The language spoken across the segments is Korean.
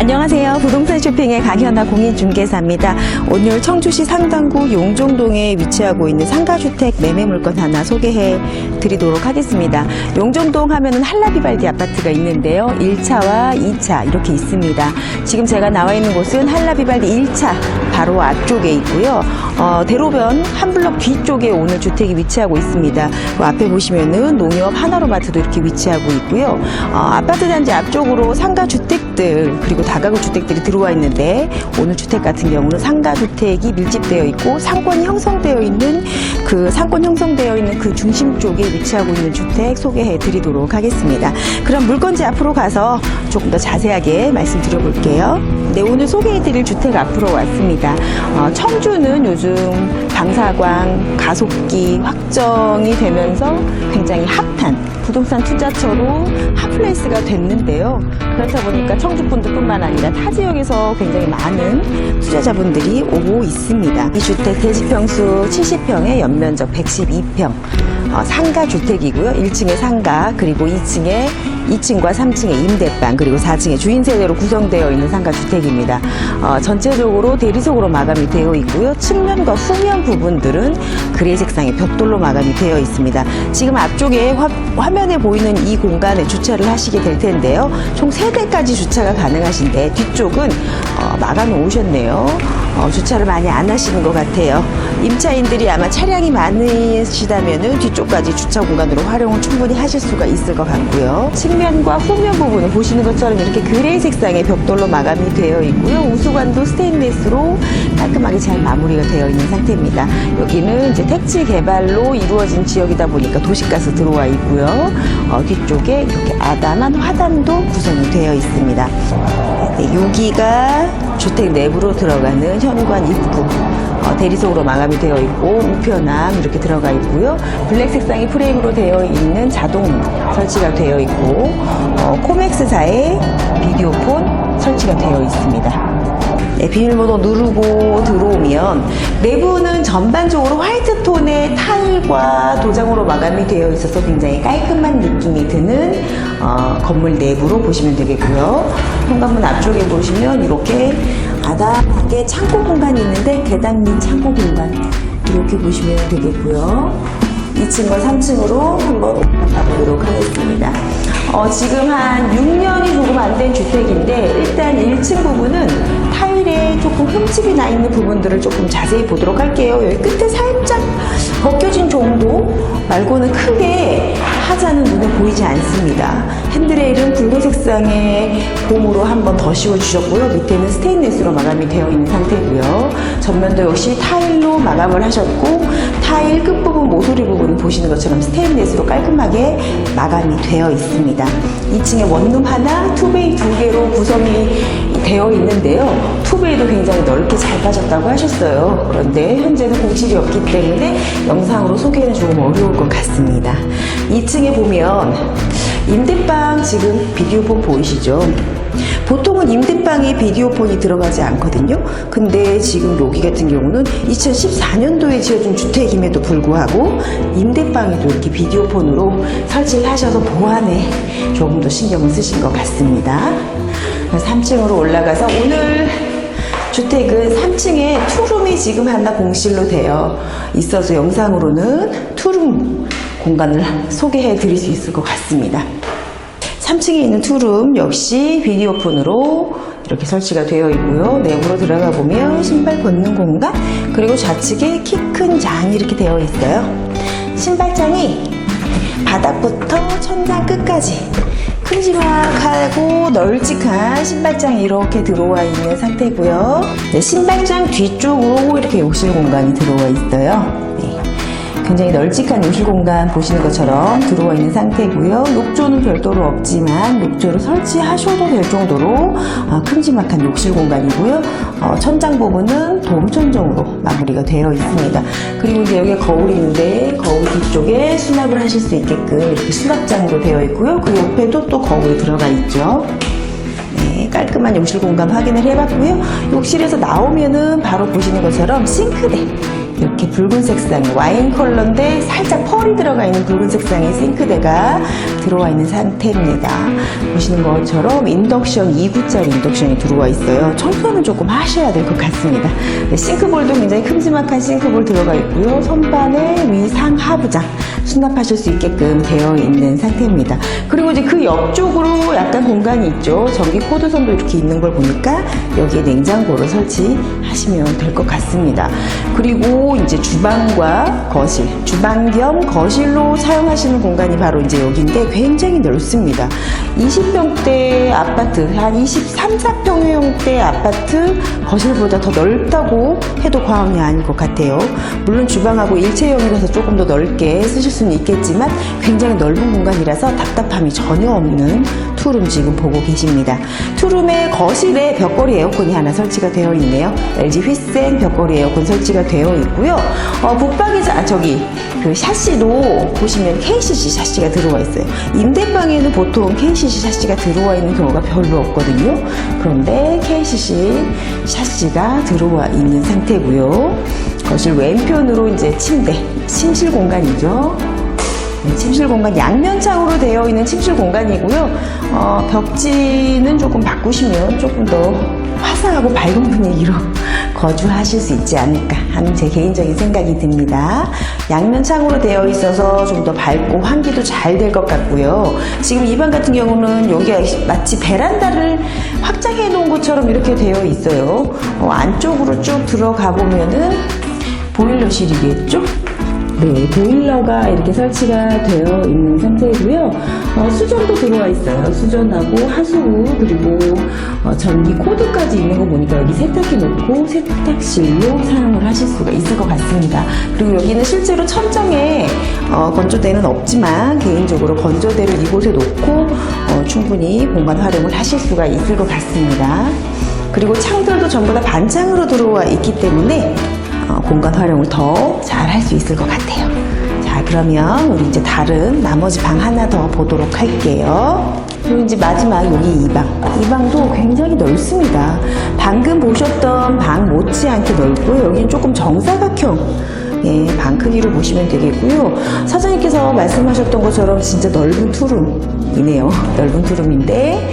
안녕하세요. 부동산 쇼핑의 강현아 공인중개사입니다. 오늘 청주시 상당구 용종동에 위치하고 있는 상가주택 매매물건 하나 소개해 드리도록 하겠습니다. 용종동 하면은 한라비발디 아파트가 있는데요. 1차와 2차 이렇게 있습니다. 지금 제가 나와 있는 곳은 한라비발디 1차 바로 앞쪽에 있고요. 대로변 한 블럭 뒤쪽에 오늘 주택이 위치하고 있습니다. 그 앞에 보시면은 농협 하나로마트도 이렇게 위치하고 있고요. 아파트 단지 앞쪽으로 상가주택들 그리고 다가구 주택들이 들어와 있는데 오늘 주택 같은 경우는 상가주택이 밀집되어 있고 상권 형성되어 있는 그 중심 쪽에 위치하고 있는 주택 소개해 드리도록 하겠습니다. 그럼 물건지 앞으로 가서 조금 더 자세하게 말씀드려 볼게요. 네, 오늘 소개해 드릴 주택 앞으로 왔습니다. 청주는 요즘 방사광, 가속기 확정이 되면서 굉장히 핫한 부동산 투자처로 핫플레이스가 됐는데요. 그렇다 보니까 청주분들뿐만 아니라 타 지역에서 굉장히 많은 투자자분들이 오고 있습니다. 이 주택 대지평수 70평에 연면적 112평 상가주택이고요. 1층에 상가 그리고 2층과 3층에 임대방 그리고 4층에 주인 세대로 구성되어 있는 상가주택입니다. 전체적으로 대리석으로 마감이 되어 있고요. 측면과 후면 부분들은 그레이 색상의 벽돌로 마감이 되어 있습니다. 지금 앞쪽에 화면에 보이는 이 공간에 주차를 하시게 될 텐데요. 총 3대까지 주차가 가능하신데 뒤쪽은 마감이 오셨네요. 주차를 많이 안 하시는 것 같아요. 임차인들이 아마 차량이 많으시다면 뒤쪽까지 주차 공간으로 활용을 충분히 하실 수가 있을 것 같고요. 측면과 후면 부분은 보시는 것처럼 이렇게 그레이 색상의 벽돌로 마감이 되어 있고요. 우수관도 스테인리스로 깔끔하게 잘 마무리가 되어 있는 상태입니다. 여기는 이제 택지 개발로 이루어진 지역이다 보니까 도시가스 들어와 있고요. 뒤쪽에 이렇게 아담한 화단도 구성이 되어 있습니다. 네, 여기가 주택 내부로 들어가는 현관 입구. 대리석으로 마감이 되어 있고 우편함 이렇게 들어가 있고요. 블랙 색상의 프레임으로 되어 있는 자동 설치가 되어 있고 코맥스사의 비디오폰 설치가 되어 있습니다. 네, 비밀번호 누르고 들어오면 내부는 전반적으로 화이트 톤의 타일과 도장으로 마감이 되어 있어서 굉장히 깔끔한 느낌이 드는 건물 내부로 보시면 되겠고요. 현관문 앞쪽에 보시면 이렇게 아담하게 창고 공간이 있는데 계단 및 창고 공간 이렇게 보시면 되겠고요. 2층과 3층으로 한번 올라가 보도록 하겠습니다. 지금 한 6년이 조금 안 된 주택인데 일단 1층 부분은 타일에 조금 흠집이 나 있는 부분들을 조금 자세히 보도록 할게요. 여기 끝에 살짝 벗겨진 정도 말고는 크게 하자는 눈에 보이지 않습니다. 핸드레일은 붉은 색상의 폼으로 한번 더 씌워주셨고요. 밑에는 스테인리스로 마감이 되어 있는 상태고요. 전면도 역시 타일로 마감을 하셨고 타일 끝부분 모서리 부분은 보시는 것처럼 스테인리스로 깔끔하게 마감이 되어 있습니다. 2층에 원룸 하나, 투베이 2개로 구성이 되어 있는데요. 투베이도 굉장히 넓게 잘 빠졌다고 하셨어요. 그런데 현재는 공실이 없기 때문에 영상으로 소개는 조금 어려울 것 같습니다. 2층에 보면 임대방 지금 비디오폰 보이시죠? 보통은 임대방에 비디오폰이 들어가지 않거든요. 근데 지금 여기 같은 경우는 2014년도에 지어진 주택임에도 불구하고 임대방에도 이렇게 비디오폰으로 설치를 하셔서 보안에 조금 더 신경을 쓰신 것 같습니다. 3층으로 올라가서 오늘 주택은 3층에 투룸이 지금 하나 공실로 되어 있어서 영상으로는 투룸 공간을 소개해 드릴 수 있을 것 같습니다. 3층에 있는 투룸 역시 비디오폰으로 이렇게 설치가 되어 있고요. 내부로 들어가 보면 신발 벗는 공간 그리고 좌측에 키 큰 장이 이렇게 되어 있어요. 신발장이 바닥부터 천장 끝까지 큼지막하고 널찍한 신발장이 이렇게 들어와 있는 상태고요. 네, 신발장 뒤쪽으로 이렇게 욕실 공간이 들어와 있어요. 네, 굉장히 널찍한 욕실 공간 보시는 것처럼 들어와 있는 상태고요. 욕조는 별도로 없지만 욕조를 설치하셔도 될 정도로 큼지막한 욕실 공간이고요. 천장 부분은 돔천정으로 마무리가 되어 있습니다. 그리고 이제 여기에 거울이 있는데 거울 뒤쪽에 수납을 하실 수 있게끔 이렇게 수납장으로 되어 있고요. 그 옆에도 또 거울이 들어가 있죠. 네, 깔끔한 욕실 공간 확인을 해봤고요. 욕실에서 나오면은 바로 보시는 것처럼 싱크대 이렇게 붉은 색상의 와인 컬러인데 살짝 펄이 들어가 있는 붉은 색상의 싱크대가 들어와 있는 상태입니다. 보시는 것처럼 인덕션 2구짜리 인덕션이 들어와 있어요. 청소는 조금 하셔야 될 것 같습니다. 네, 싱크볼도 굉장히 큼지막한 싱크볼 들어가 있고요. 선반에 위, 상, 하부장 수납하실 수 있게끔 되어 있는 상태입니다. 그리고 이제 그 옆쪽으로 약간 공간이 있죠. 전기 코드선도 이렇게 있는 걸 보니까 여기에 냉장고를 설치하시면 될 것 같습니다. 그리고 이제 주방과 거실, 주방 겸 거실로 사용하시는 공간이 바로 이제 여기인데 굉장히 넓습니다. 20평대 아파트, 한 23, 4평형대 아파트 거실보다 더 넓다고 해도 과언이 아닐 것 같아요. 물론 주방하고 일체형이라서 조금 더 넓게 쓰실 수는 있겠지만 굉장히 넓은 공간이라서 답답함이 전혀 없는 투룸 지금 보고 계십니다. 투룸의 거실에 벽걸이 에어컨이 하나 설치가 되어 있네요. LG 휘센 벽걸이 에어컨 설치가 되어 있고요. 붙박이자 저기 그 샤시도 보시면 KCC 샤시가 들어와 있어요. 임대방에는 보통 KCC 샤시가 들어와 있는 경우가 별로 없거든요. 그런데 KCC 샤시가 들어와 있는 상태고요. 거실 왼편으로 이제 침대, 침실 공간이죠. 침실 공간 양면창으로 되어 있는 침실 공간이고요. 벽지는 조금 바꾸시면 조금 더 화사하고 밝은 분위기로 거주하실 수 있지 않을까 하는 제 개인적인 생각이 듭니다. 양면창으로 되어 있어서 좀 더 밝고 환기도 잘 될 것 같고요. 지금 이 방 같은 경우는 여기가 마치 베란다를 확장해 놓은 것처럼 이렇게 되어 있어요. 안쪽으로 쭉 들어가 보면은 보일러실이겠죠? 네, 보일러가 이렇게 설치가 되어 있는 상태이고요. 수전도 들어와 있어요. 수전하고 하수구 그리고 전기 코드까지 있는 거 보니까 여기 세탁기 놓고 세탁실로 사용을 하실 수가 있을 것 같습니다. 그리고 여기는 실제로 천정에 건조대는 없지만 개인적으로 건조대를 이곳에 놓고 충분히 공간 활용을 하실 수가 있을 것 같습니다. 그리고 창들도 전부 다 반창으로 들어와 있기 때문에 공간 활용을 더 잘 할 수 있을 것 같아요. 자, 그러면 우리 이제 다른 나머지 방 하나 더 보도록 할게요. 그리고 이제 마지막 여기 이 방. 이 방도 굉장히 넓습니다. 방금 보셨던 방 못지않게 넓고요. 여기는 조금 정사각형 방 크기로 보시면 되겠고요. 사장님께서 말씀하셨던 것처럼 진짜 넓은 투룸이네요. 넓은 투룸인데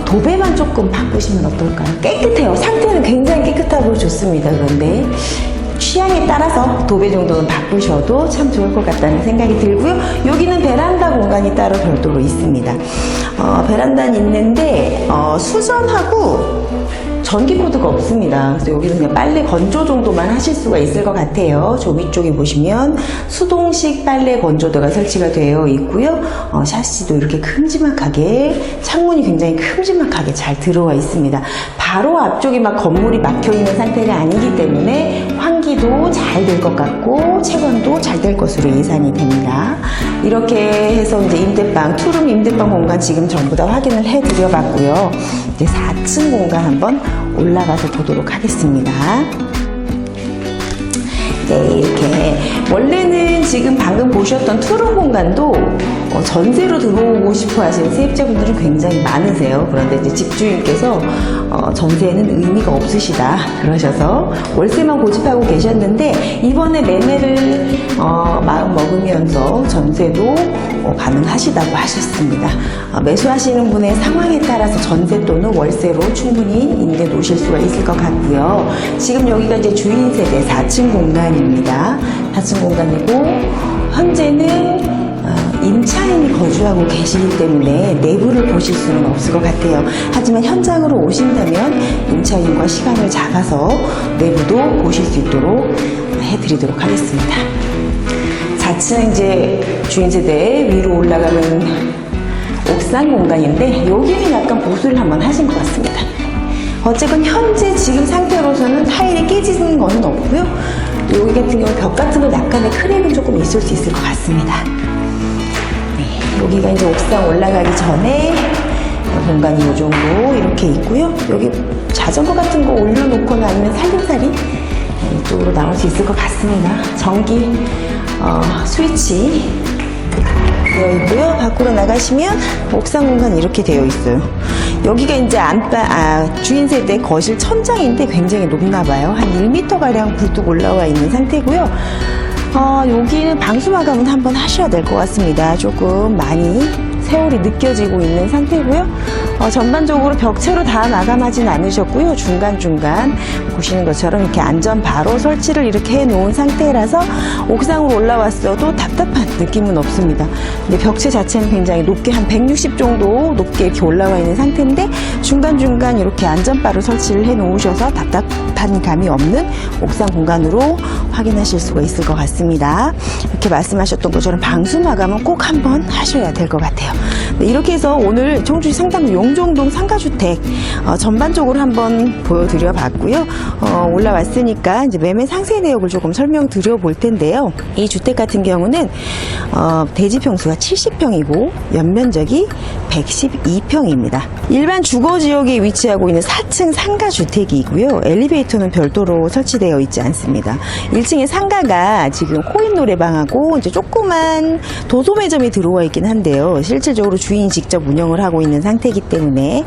도배만 조금 바꾸시면 어떨까요? 깨끗해요. 상태는 굉장히 깨끗하고 좋습니다. 그런데 취향에 따라서 도배 정도는 바꾸셔도 참 좋을 것 같다는 생각이 들고요. 여기는 베란다 공간이 따로 별도로 있습니다. 베란다는 있는데 수전하고 전기 코드가 없습니다. 그래서 여기는 그냥 빨래 건조 정도만 하실 수가 있을 것 같아요. 저 위쪽에 보시면 수동식 빨래 건조대가 설치가 되어 있고요. 샤시도 이렇게 큼지막하게, 창문이 굉장히 큼지막하게 잘 들어와 있습니다. 바로 앞쪽에 막 건물이 막혀 있는 상태가 아니기 때문에 환기도 잘 될 것 같고 채광도 잘 될 것으로 예상이 됩니다. 이렇게 해서 이제 임대방, 투룸 임대방 공간 지금 전부 다 확인을 해드려 봤고요. 이제 4층 공간 한번 올라가서 보도록 하겠습니다. 네, 이렇게 원래는 지금 방금 보셨던 투룸 공간도 전세로 들어오고 싶어 하시는 세입자분들은 굉장히 많으세요. 그런데 이제 집주인께서 전세는 의미가 없으시다 그러셔서 월세만 고집하고 계셨는데 이번에 매매를 마음 먹으면서 전세도 가능하시다고 하셨습니다. 매수하시는 분의 상황에 따라서 전세 또는 월세로 충분히 임대 놓으실 수가 있을 것 같고요. 지금 여기가 이제 주인 세대 4층 공간입니다. 4층 공간이고 현재는 임차인이 거주하고 계시기 때문에 내부를 보실 수는 없을 것 같아요. 하지만 현장으로 오신다면 임차인과 시간을 잡아서 내부도 보실 수 있도록 해드리도록 하겠습니다. 4층 이제 주인세대 위로 올라가는 옥상 공간인데 여기는 약간 보수를 한번 하신 것 같습니다. 어쨌건 현재 지금 상태로서는 타일이 깨지는 것은 없고요. 여기 같은 경우 벽 같은 건 약간의 크랙은 조금 있을 수 있을 것 같습니다. 네, 여기가 이제 옥상 올라가기 전에 공간이 이 정도 이렇게 있고요. 여기 자전거 같은 거 올려놓거나 아니면 살림살이 이쪽으로 나올 수 있을 것 같습니다. 전기 스위치 되어 있고요. 밖으로 나가시면 옥상 공간 이렇게 되어 있어요. 여기가 이제 주인 세대 거실 천장인데 굉장히 높나 봐요. 한 1m가량 굴뚝 올라와 있는 상태고요. 여기는 방수 마감은 한번 하셔야 될 것 같습니다. 조금 많이 세월이 느껴지고 있는 상태고요. 전반적으로 벽체로 다 마감하진 않으셨고요. 중간중간 보시는 것처럼 이렇게 안전 바로 설치를 이렇게 해놓은 상태라서 옥상으로 올라왔어도 답답한 느낌은 없습니다. 근데 벽체 자체는 굉장히 높게 한 160 정도 높게 이렇게 올라와 있는 상태인데 중간중간 이렇게 안전바로 설치를 해놓으셔서 답답한 감이 없는 옥상 공간으로 확인하실 수가 있을 것 같습니다. 이렇게 말씀하셨던 것처럼 방수 마감은 꼭 한번 하셔야 될 것 같아요. 네, 이렇게 해서 오늘 청주시 상당구 용종동 상가주택 전반적으로 한번 보여드려 봤고요. 올라왔으니까 이제 매매 상세 내역을 조금 설명드려 볼 텐데요. 이 주택 같은 경우는 대지 평수가 70평이고 연면적이 112평입니다. 일반 주거지역에 위치하고 있는 4층 상가주택이고요. 엘리베이터는 별도로 설치되어 있지 않습니다. 1층에 상가가 지금 코인 노래방하고 이제 조그만 도소매점이 들어와 있긴 한데요. 실질적으로 주인이 직접 운영을 하고 있는 상태이기 때문에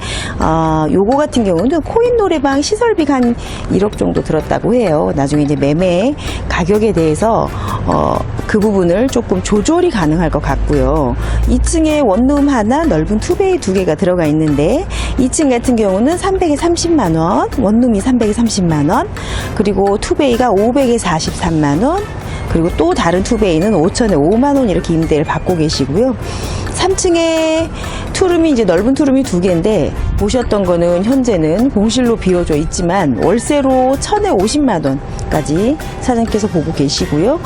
요거 같은 경우는 코인 노래방 시설비가 한 1억 정도 들었다고 해요. 나중에 이제 매매 가격에 대해서 그 부분을 조금 조절이 가능할 것 같고요. 2층에 원룸 하나, 넓은 투베이 2개가 들어가 있는데 2층 같은 경우는 300에 30만원, 원룸이 300에 30만원, 그리고 투베이가 500에 43만원, 그리고 또 다른 투베이는 5천에 5만원 이렇게 임대를 받고 계시고요. 3층에 투룸이 이제 넓은 투룸이 2개인데 보셨던 거는 현재는 공실로 비워져 있지만 월세로 1000에 50만원까지 사장님께서 보고 계시고요.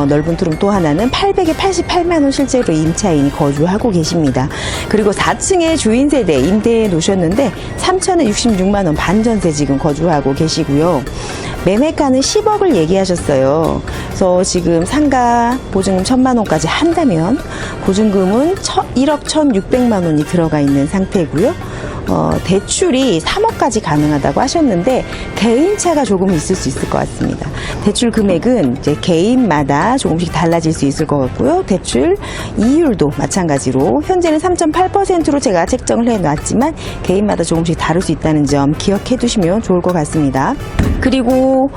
넓은 투룸 또 하나는 800에 88만원 실제로 임차인이 거주하고 계십니다. 그리고 4층에 주인 세대 임대해 놓으셨는데 3000에 66만원 반전세 지금 거주하고 계시고요. 매매가는 10억을 얘기하셨어요. 그래서 지금 상가 보증금 1000만원까지 한다면 보증금은 1억 1600만원이 들어가 있는 상태고요. 대출이 3억까지 가능하다고 하셨는데 개인차가 조금 있을 수 있을 것 같습니다. 대출 금액은 이제 개인마다 조금씩 달라질 수 있을 것 같고요. 대출 이율도 마찬가지로 현재는 3.8%로 제가 책정을 해놨지만 개인마다 조금씩 다를 수 있다는 점 기억해 두시면 좋을 것 같습니다. 그리고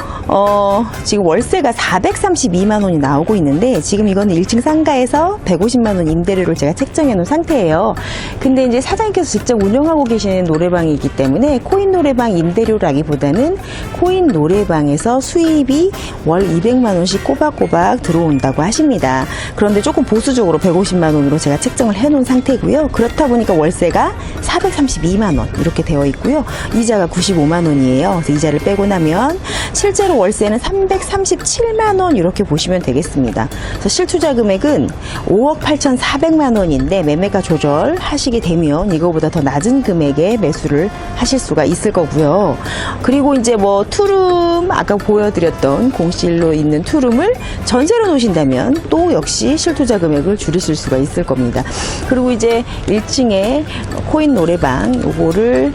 지금 월세가 432만 원이 나오고 있는데 지금 이거는 1층 상가에서 150만 원 임대료를 제가 책정해 놓은 상태예요. 근데 이제 사장님께서 직접 운영하고 계시는 노래방이기 때문에 코인 노래방 임대료라기보다는 코인 노래방에서 수입이 월 200만 원씩 꼬박꼬박 들어온다고 하십니다. 그런데 조금 보수적으로 150만 원으로 제가 책정을 해 놓은 상태고요. 그렇다 보니까 월세가 432만 원 이렇게 되어 있고요. 이자가 95만 원이에요. 그래서 이자를 빼고 나면 실제로 월세는 337만 원 이렇게 보시면 되겠습니다. 그래서 실투자 금액은 5억 8,400만 원인데 매매가 조절하시게 되면 이거보다 더 낮은 금액에 매수를 하실 수가 있을 거고요. 그리고 이제 뭐 투룸 아까 보여드렸던 공실로 있는 투룸을 전세로 놓으신다면 또 역시 실투자 금액을 줄이실 수가 있을 겁니다. 그리고 이제 1층에 코인 노래방 요거를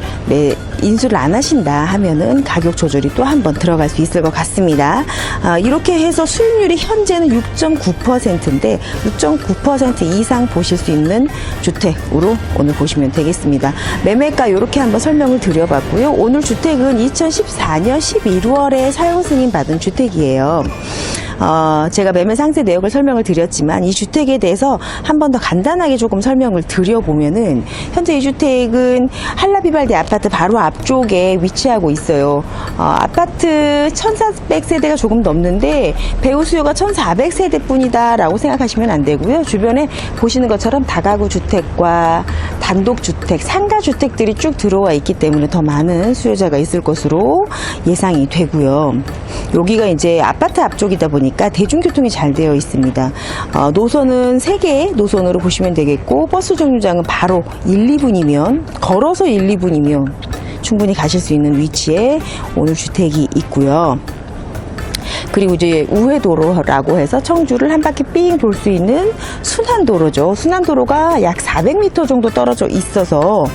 인수를 안 하신다 하면은 가격 조절이 또 한 번 들어갈 수 있을 것 같습니다. 이렇게 해서 수익률이 현재는 6.9%인데 6.9% 이상 보실 수 있는 주택으로 오늘 보시면 되겠습니다. 매매가 이렇게 한번 설명을 드려봤고요. 오늘 주택은 2014년 11월에 사용 승인 받은 주택이에요. 제가 매매 상세 내역을 설명을 드렸지만 이 주택에 대해서 한 번 더 간단하게 조금 설명을 드려보면은 현재 이 주택은 한라비발디 아파트 바로 앞쪽에 위치하고 있어요. 아파트 1400세대가 조금 넘는데 배우 수요가 1400세대 뿐이다 라고 생각하시면 안 되고요. 주변에 보시는 것처럼 다가구 주택과 단독주택, 상가주택들이 쭉 들어와 있기 때문에 더 많은 수요자가 있을 것으로 예상이 되고요. 여기가 이제 아파트 앞쪽이다 보니까 대중교통이 잘 되어 있습니다. 노선은 3개의 노선으로 보시면 되겠고 버스 정류장은 바로 1, 2분이면 걸어서 1, 2분이면 충분히 가실 수 있는 위치에 오늘 주택이 있고요. 그리고 이제 우회도로라고 해서 청주를 한 바퀴 삥 돌 수 있는 순환도로죠. 순환도로가 약 400m 정도 떨어져 있어서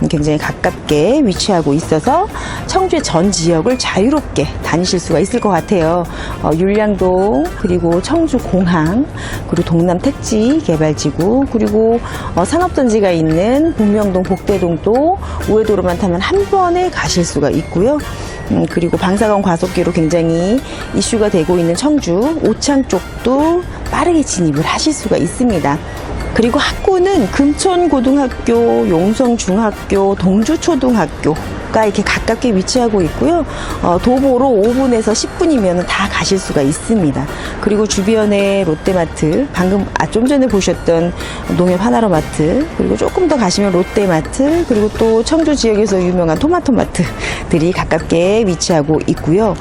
굉장히 가깝게 위치하고 있어서 청주의 전 지역을 자유롭게 다니실 수가 있을 것 같아요. 율량동, 그리고 청주공항, 그리고 동남 택지 개발지구, 그리고 산업단지가 있는 복명동, 복대동도 우회도로만 타면 한 번에 가실 수가 있고요. 그리고 방사선 과속기로 굉장히 이슈가 되고 있는 청주 오창 쪽도 빠르게 진입을 하실 수가 있습니다. 그리고 학구는 금천고등학교, 용성중학교, 동주초등학교가 이렇게 가깝게 위치하고 있고요. 도보로 5분에서 10분이면 다 가실 수가 있습니다. 그리고 주변에 롯데마트, 방금 좀 전에 보셨던 농협 하나로마트, 그리고 조금 더 가시면 롯데마트, 그리고 또 청주 지역에서 유명한 토마토마트들이 가깝게 위치하고 있고요.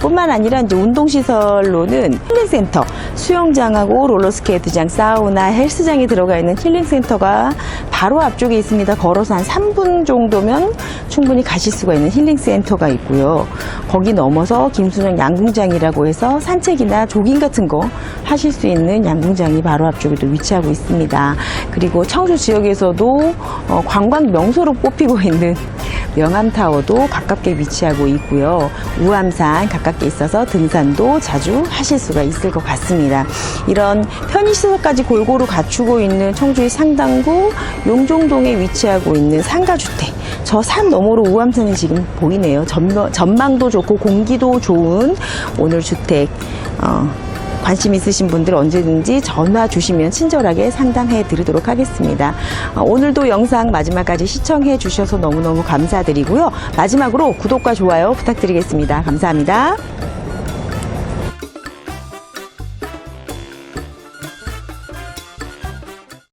뿐만 아니라 이제 운동시설로는 힐링센터, 수영장하고 롤러스케이트장, 사우나, 헬스장이 들어가 있는 힐링센터가 바로 앞쪽에 있습니다. 걸어서 한 3분 정도면 충분히 가실 수가 있는 힐링센터가 있고요. 거기 넘어서 김순영 양궁장이라고 해서 산책이나 조깅 같은 거 하실 수 있는 양궁장이 바로 앞쪽에도 위치하고 있습니다. 그리고 청주 지역에서도 관광 명소로 뽑히고 있는 명암타워도 가깝게 위치하고 있고요. 우암산 가깝게 있어서 등산도 자주 하실 수가 있을 것 같습니다. 이런 편의시설까지 골고루 갖추고 있는 청주의 상당구 용종동에 위치하고 있는 상가주택. 저 산 너머로 우암산이 지금 보이네요. 전망도 좋고 공기도 좋은 오늘 주택. 관심 있으신 분들 언제든지 전화 주시면 친절하게 상담해 드리도록 하겠습니다. 오늘도 영상 마지막까지 시청해 주셔서 너무너무 감사드리고요. 마지막으로 구독과 좋아요 부탁드리겠습니다. 감사합니다.